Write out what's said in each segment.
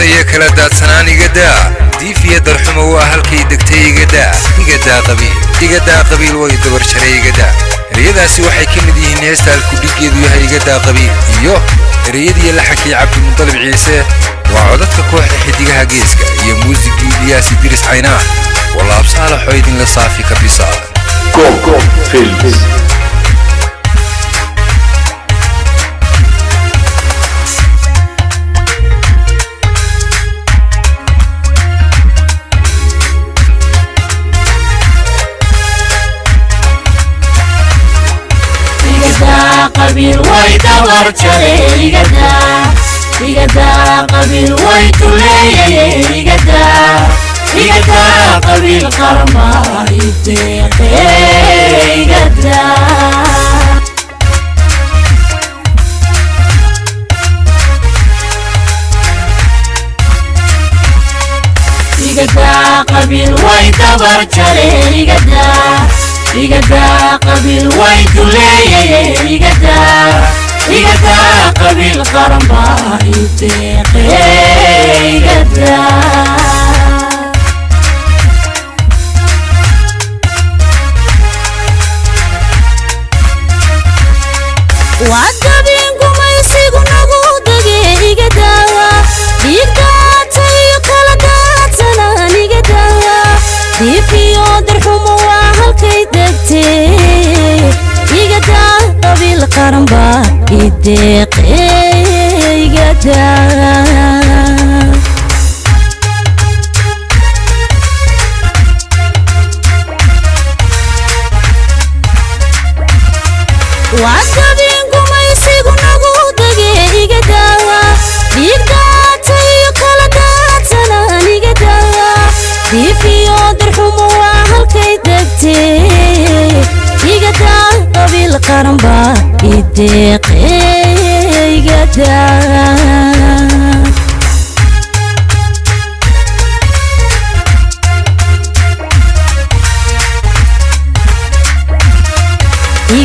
هوسية كلا دات سناني قدا دي في درحمة وأهلكي دكتي قدا قبيل ويدور شري قدا ريداسي waxay kamid yihiin heestal ku dhigeedu yahay gada qabiil iyo reedii la xakii Cabdi Mudalib Ciise waa codadka kooxda xidigaha geeska iyo muusigii Ilyas Idris Ayna wala absaala xoydin la saafi ka bisaa Go Films قبيل ويدور شري قدا قبيل ويتولي قدا قبيل قرما يتيقي قدا قبيل ويدور شري قدا قبيل ويتولي قدا قبيل قرما يتيقي قدا وعدبينكم يسيقوا نقودك قدا يقداتي قلقات سناني قدا دي في يودرحم وهالكي دكتي قدا قبيل قرنبا يدقي قدا وعدبينكم يسيقوا نقودك قدا يقداتي قلقات سناني قدا دي في يودرحم وهالكي دكتي قدا قبيل قرنبا يدقي قدا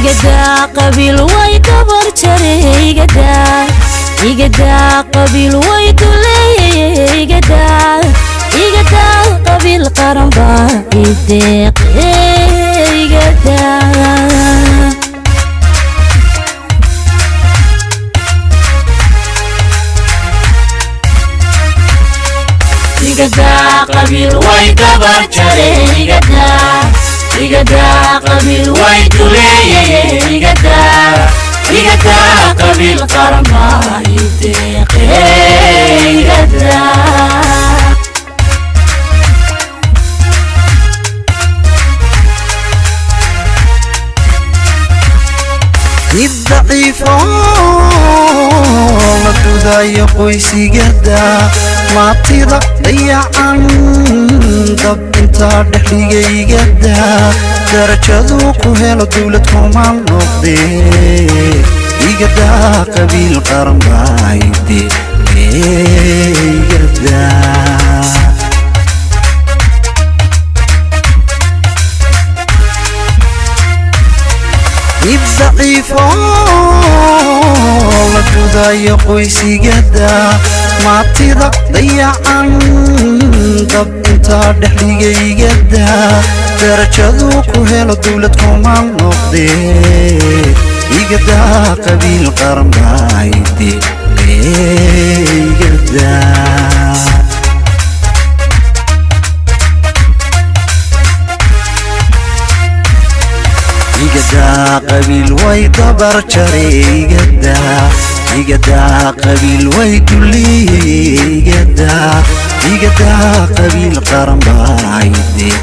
قدا قبيل ويدبر شري قدا قبيل ويدولي قدا قبيل قرنبا يدقي قدا قبيل ويدبر شري قدا قبيل ويدولي قدا قبيل قرما يتيقي قدا الضعيفة لدودا يقويسي قدا ما تيضا ضيعان دب انتا دحليقي قدا درجة كوهيلو دولتهم عن نقضي قدا قبيل قرما يدي قدا الضعيفة لدودا يقويسي قدا ما تيضا ضيعان دب انتا دحليقي قدا درجة كوهيلو دولتهم عن نقضي قدا قبيل قرما يدي قدا قدا قبيل ويدبر شري قدا قبيل ويدولي قدا قبيل قرنبا يدي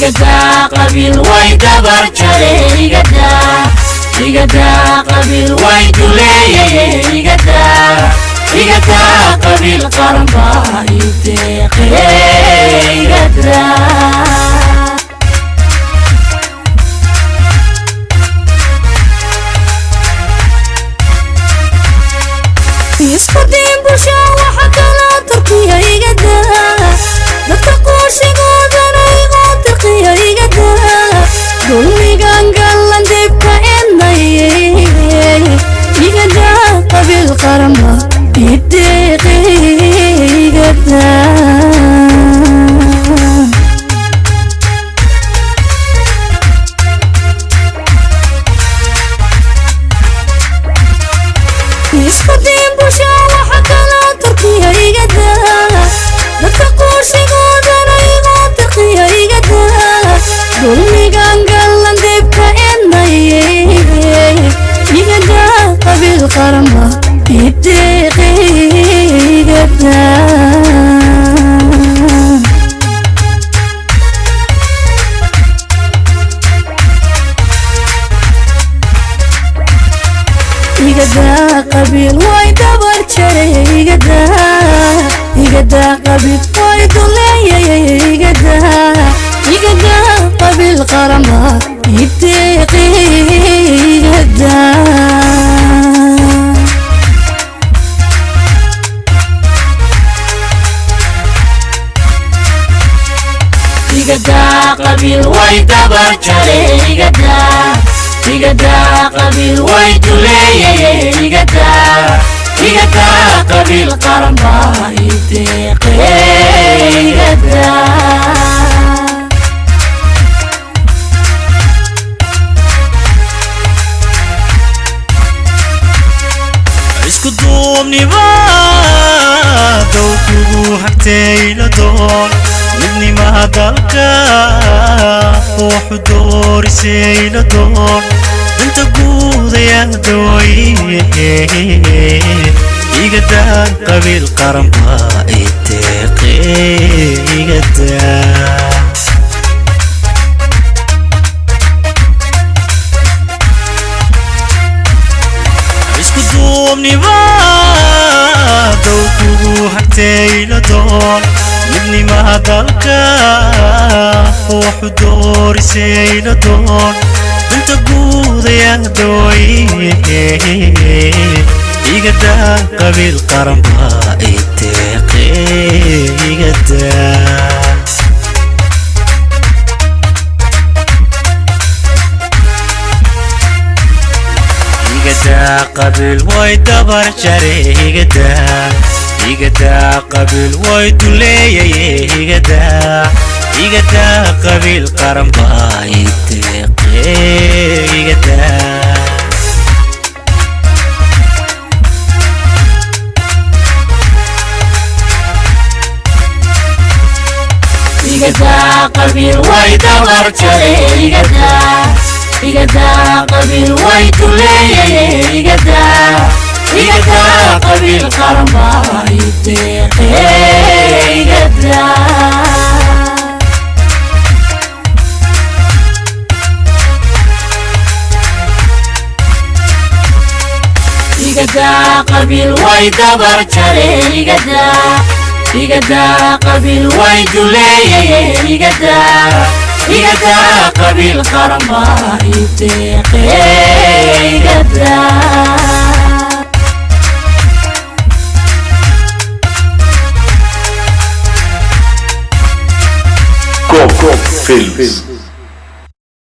قدا قبيل ويدبر شري قدا قبيل ويدولي قدا قبيل قرنبا يتيقي قدا يسقطين بوشا وحكا لا تركيا قدا لا تقوشي قدنا يغوت qaramba ideeqigada isku diin bulshaa waxa kala turkiya igada dadka qorshigoodana igoo dirqiya igada dulmigan gallan dibka enaye igada qabiil qaramba ideeqigada igada qabiil way dabar jaray igada qabiil way duleeyay igada qabiil qaramba ideeqigada igada qabiil way dabar jaray igada qabiil way duleeyay igada qabiil qaramba ideeqigada isku duubniba dowkugu hagtayla doon midnimaha dalka wuxu doorisayla doon danta guud ayaa dawayne igada qabiil qaramba ideeqigada isku duubniba dowkugu hagtayla doon midnimaha dalka wuxu doorisayla doon danta guud ayaa dawayne igada qabiil qaramba ideeqigada igada qabiil way dabar jaray igada qabiil way duleeyay igada qabiil qaramba ideeqigada igada qabiil way dabar jaray igada qabiil way duleeyay igada qabiil qaramba ideeqigada igada qabiil way dabar jaray igada qabiil way duleeyay igada qabiil qaramba ideeqigada Coco Films.